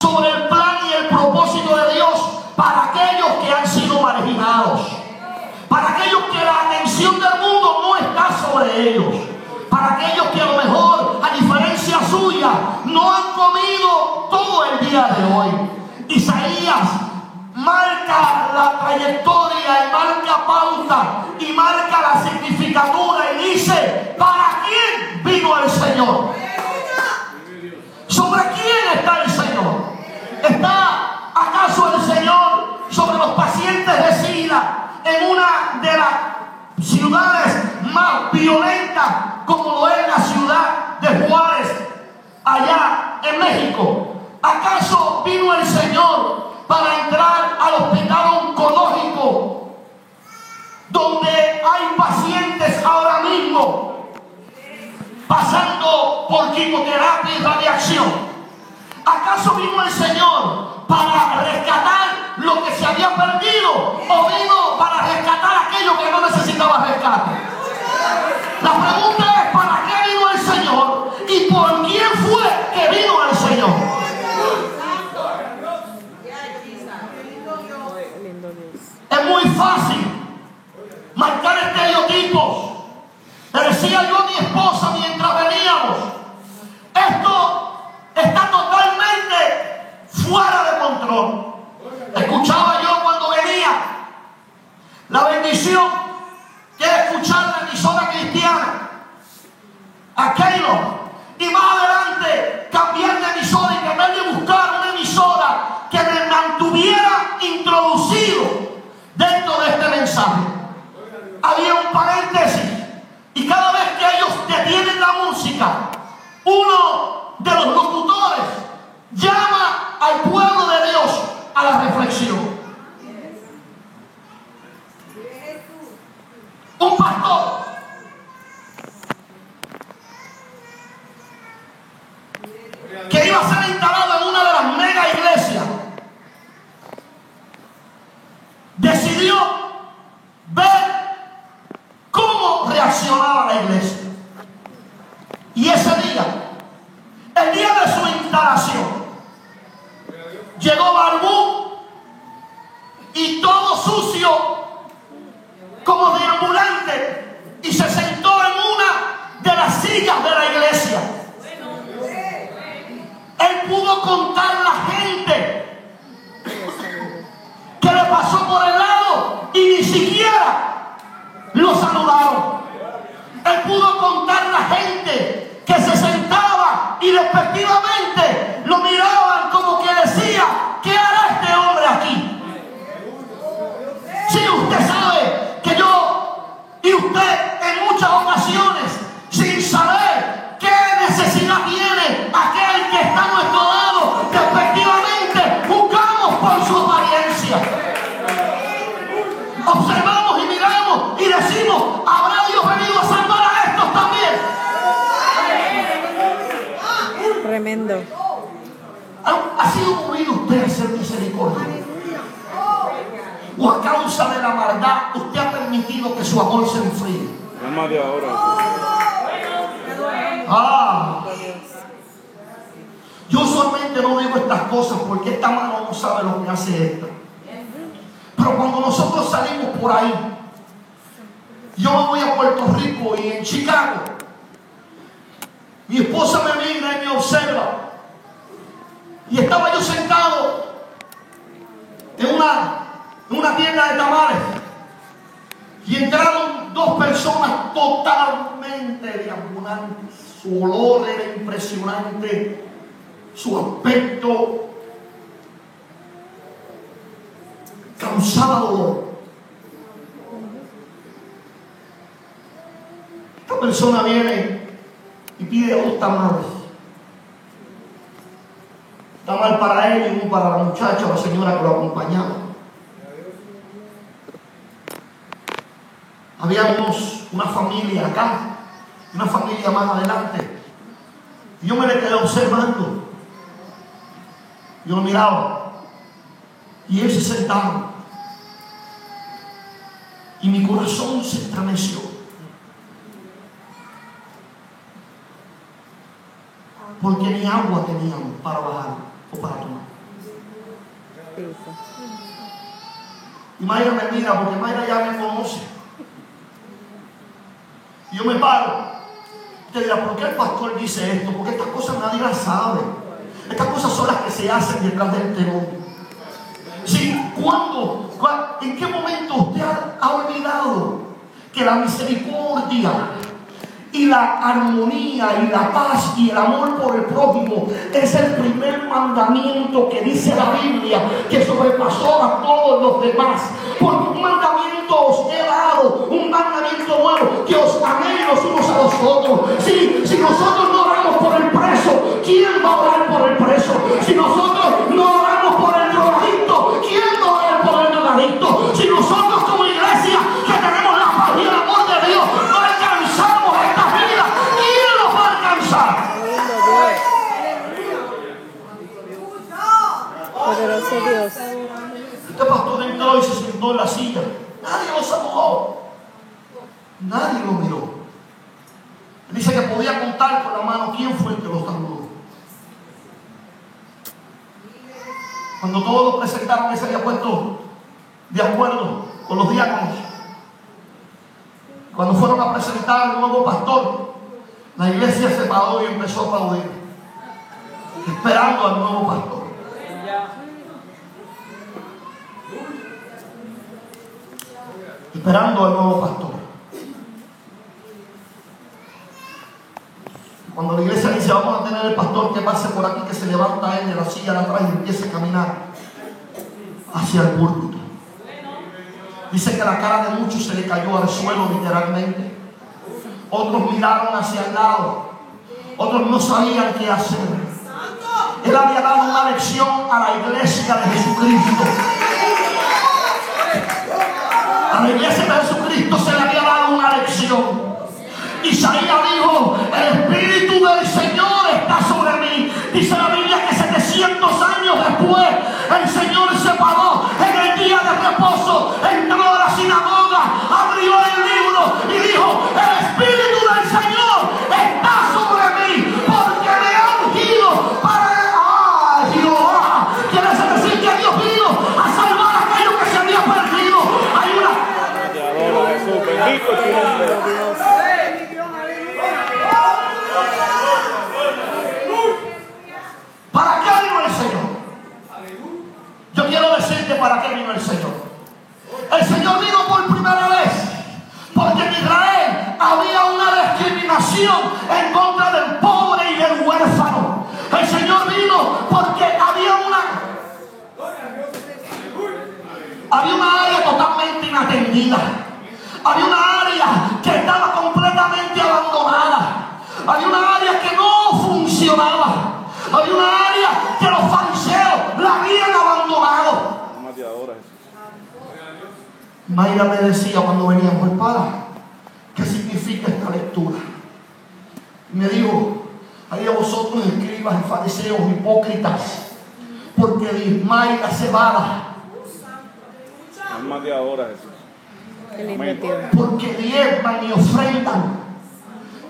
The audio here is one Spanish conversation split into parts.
sobre el plan y el propósito de Dios para aquellos que han sido marginados, para aquellos que la atención del mundo no está sobre ellos, para aquellos que a lo mejor, a diferencia suya, no han comido todo el día de hoy. Isaías marca la trayectoria y marca pauta y marca la significatura y dice: ¿para quién vino el Señor? ¿Sobre quién está el Señor? ¿Está acaso el Señor sobre los pacientes de SIDA en una de las ciudades más violentas, como lo es la ciudad de Juárez, allá en México? ¿Acaso vino el Señor para entrar al hospital oncológico, donde hay pacientes ahora mismo pasando por quimioterapia y radiación? ¿Acaso vino el Señor para rescatar lo que se había perdido, o vino para rescatar aquello que no necesitaba rescate? La pregunta es: ¿para qué vino el Señor y por quién fue que vino el Señor? Es muy fácil marcar estereotipos. Le decía yo a mi esposa mientras veníamos: esto está totalmente fuera de control. Escuchaba yo cuando venía la bendición que es escuchar la emisora cristiana, a Keylor, y más adelante cambiar de emisora y tratar de buscar una emisora que me mantuviera introducido dentro de este mensaje. Había un paréntesis, y cada vez que ellos detienen la música, uno de los locutores llama al pueblo de Dios a la reflexión. Un pastor que iba a ser instalado en una de las mega iglesias decidió ver cómo reaccionaba la iglesia. Y ese día, el día de su instalación, llegó barbú y todo sucio como deambulante, y se sentó en una de las sillas de la iglesia. Él pudo contar la gente que le pasó por el lado y ni siquiera lo saludaron. Él pudo contar la gente que se sentaba y respectivamente lo miraban como que decía: ¿qué hará este hombre aquí? Si usted sabe que yo y usted en muchas ocasiones, sin saber qué necesidad tiene aquel que está a nuestro lado, respectivamente buscamos por su apariencia. Observamos y miramos y decimos: ¿habrá Dios venido a salvar a estos también? Tremendo. ¿Ha sido movido usted a hacer misericordia? ¿O a causa de la maldad usted ha permitido que su amor se enfríe? Más de ahora. Yo usualmente no digo estas cosas porque esta mano no sabe lo que hace esta. Pero cuando nosotros salimos por ahí, yo me voy a Puerto Rico y en Chicago, mi esposa me mira y me observa, y estaba yo sentado en una tienda de tamales, y entraron dos personas totalmente deambulantes. Su olor era impresionante, su aspecto causaba dolor. Esta persona viene y pide 2 tamales. Tamal para él y uno para la muchacha o la señora que lo acompañaba. Habíamos una familia acá, una familia más adelante. Y yo me le quedé observando. Yo lo miraba. Y él se sentaba. Y mi corazón se estremeció. Porque ni agua teníamos para bajar. o para tomar. Eso. Y Mayra me mira, porque Mayra ya me conoce. Y yo me paro. Te dirá, ¿por qué el pastor dice esto? Porque estas cosas nadie las sabe. Estas cosas son las que se hacen detrás del telón. Sí, ¿cuándo? ¿En qué momento usted ha olvidado que la misericordia y la armonía y la paz y el amor por el prójimo es el primer mandamiento que dice la Biblia, que sobrepasó a todos los demás? Porque un mandamiento os he dado, un mandamiento nuevo, que os améis los unos a los otros. Si nosotros no oramos por el preso, ¿quién va a orar por el preso? Si nosotros no oramos por el drogadicto, ¿quién va a orar por el drogadicto? Si nosotros como iglesia que tenemos la paz y el amor de Dios no alcanzamos esta vida, ¿quién nos va a alcanzar? Poderoso Dios. Este pastor entró y se sentó en la silla. Nadie lo saludó. Nadie lo miró. Dice que podía contar con la mano quién fue el que lo saludó. Cuando todos lo presentaron, él se había puesto de acuerdo con los diáconos. Cuando fueron a presentar al nuevo pastor, la iglesia se paró y empezó a aplaudir, esperando al nuevo pastor. Esperando al nuevo pastor. Cuando la iglesia dice, vamos a tener el pastor que pase por aquí, que se levanta él de la silla de atrás y empiece a caminar hacia el púlpito. Dice que la cara de muchos se le cayó al suelo literalmente. Otros miraron hacia el lado. Otros no sabían qué hacer. Él había dado una lección a la iglesia de Jesucristo. A la iglesia de Jesucristo se le había dado una lección. Isaías dijo, el Espíritu del Señor está sobre mí. Dice la Biblia que 700 años después el Señor se paró en el día de reposo, entró a la sinagoga, abrió el libro y dijo, el Espíritu del Señor está sobre mí porque me ha ungido para Jehová. Quiere decir que Dios vino a salvar a aquellos que se habían perdido. Hay una... Jesús, bendito tu nombre. ¿Para qué vino el Señor? Yo quiero decirte para qué vino el Señor. El Señor vino por primera vez porque en Israel había una discriminación en contra del pobre y del huérfano. El Señor vino porque había una área totalmente inatendida. Había una área que estaba completamente abandonada. Había una área que no funcionaba. Había una área que los fariseos la habían abandonado. Mayra me decía cuando veníamos, para, ¿qué significa esta lectura? Y me dijo, ahí a vosotros escribas y fariseos hipócritas, porque diezmáis la cebada. Alma de ahora, Jesús. Porque diezman y ofrendan,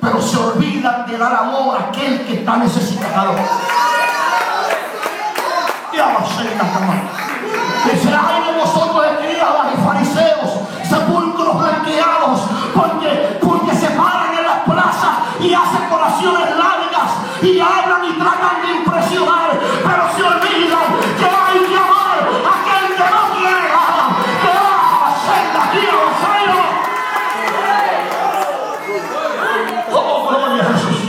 pero se olvidan de dar amor a aquel que está necesitado. Y a la cena, dice, ay de vosotros escribas y fariseos, sepulcros blanqueados, porque se paran en las plazas y hacen oraciones largas y hablan y tratan de impresionar, pero se olvidan que hay que amar a aquel que no quiere nada, que va a la cena, y a la cena. Oh, gloria a Jesús.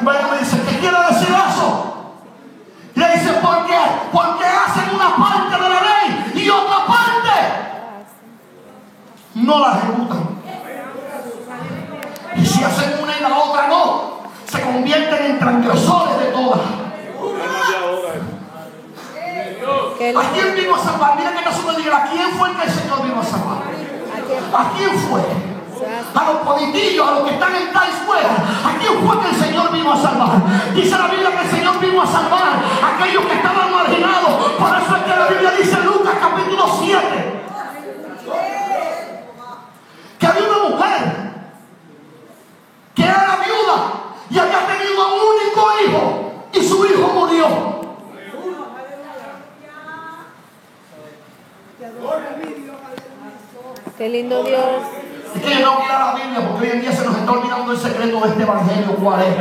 Bueno, me dice, ¿qué quiere decir eso? Le dice, porque hacen una parte de la ley y otra parte no la ejecutan. Y si hacen una y la otra no, se convierten en transgresores de todas. ¿A quién vino a salvar? Mira que no se diga, ¿a quién fue el que el Señor vino a salvar? ¿A quién fue? A los politillos, a los que están en Times Square. ¿A quién fue que el Señor vino a salvar? Dice la Biblia que el Señor vino a salvar a aquellos que estaban marginados. Por eso es que la Biblia dice en Lucas capítulo 7 que había una mujer que era viuda y había tenido a un único Qué lindo Dios. Es que yo tengo que ir a la Biblia porque hoy en día se nos está olvidando el secreto de este evangelio. ¿Cuál es?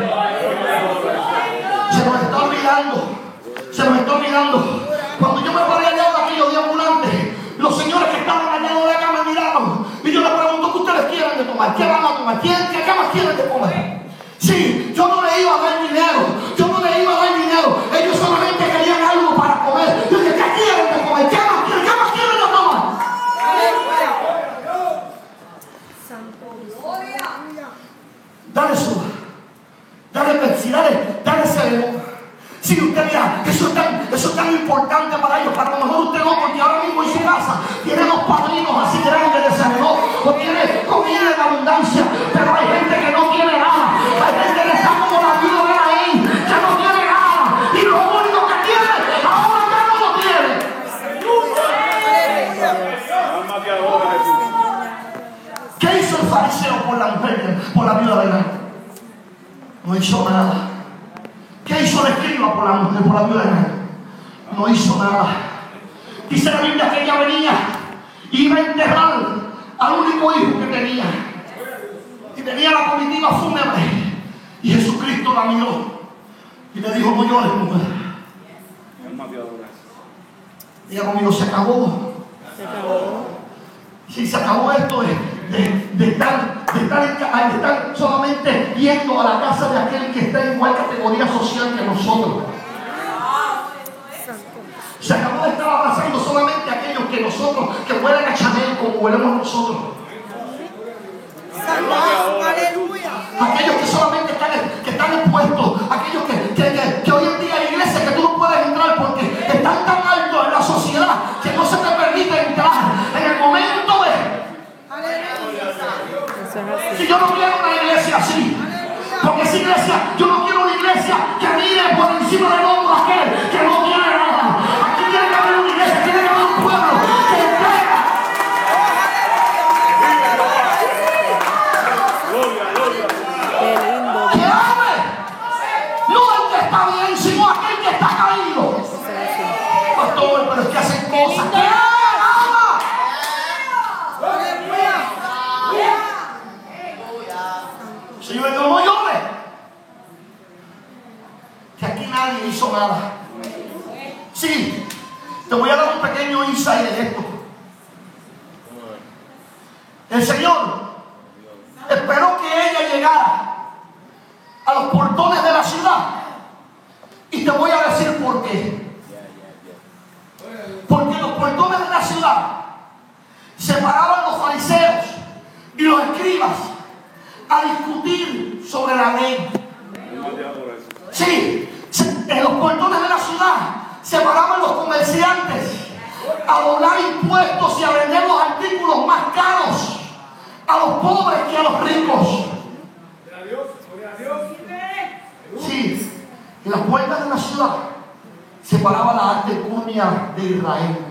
Se nos está olvidando. Se nos está olvidando. Cuando yo me paré al lado de aquellos de ambulantes, los señores que estaban al lado de acá me miraron. Y yo les pregunto, ¿qué ustedes quieren de tomar? ¿Qué van a tomar? ¿Qué más quieren de comer? Sí, yo no le iba a dar dinero. Yo no le iba a dar dinero. Ellos solamente querían algo para comer. Yo dije, ¿qué quieren de comer? ¿Qué más quieren de tomar? Dale suba. Dale Pepsi. Dale Sereno. Si usted dirá, eso es tan importante para ellos, para lo mejor usted no, porque ahora mismo en su casa tiene dos padrinos así grandes de Sereno, o tiene comida en abundancia, pero hay gente que no tiene nada, hay gente que está como la viuda de Naín, que no tiene nada, y lo único que tiene, ahora ya no lo tiene. Alma de ahora, Jesús. ¿Qué hizo el fariseo por la mujer, por la viuda de Naín? No hizo nada. ¿Qué hizo el escriba por la mujer, por la viuda de Naín? No hizo nada. Dice la Biblia que ella venía y iba a enterrar al único hijo que tenía. Y tenía la comitiva fúnebre. Y Jesucristo la miró y le dijo, no llores, mujer. Alma de ahora. Diga conmigo, se acabó. Se acabó. Sí, se acabó esto de estar solamente yendo a la casa de aquel que está en igual categoría social que nosotros. Se acabó de estar abrazando solamente a aquellos que nosotros, que huelen a Chanel como huelemos nosotros. Aquellos que solamente están expuestos, aquellos que hoy en día hay iglesias que tú no puedes entrar porque están tan altos en la sociedad que no se te permite entrar en el momento de... Si yo no quiero una iglesia así, porque esa iglesia, yo no quiero una iglesia que mire por encima del hombro a aquel que no tiene nada. Aquí tiene que haber una iglesia, tiene que haber un pueblo que entrega. Qué lindo. Que ame, no el que está bien, sino aquel que está caído. Pastor, pero es que hacen cosas que ama. Señor, yo no llore. Que aquí nadie hizo nada. Sí, te voy a dar un pequeño insight de esto. El Señor esperó que ella llegara a los portones de la ciudad. Y te voy a decir por qué. Porque en los portones de la ciudad se paraban los fariseos y los escribas a discutir sobre la ley. Sí, en los portones de la ciudad se paraban los comerciantes a doblar impuestos y a vender los artículos más caros a los pobres que a los ricos. Sí, en las puertas de la ciudad se paraba la alta alcurnia de Israel.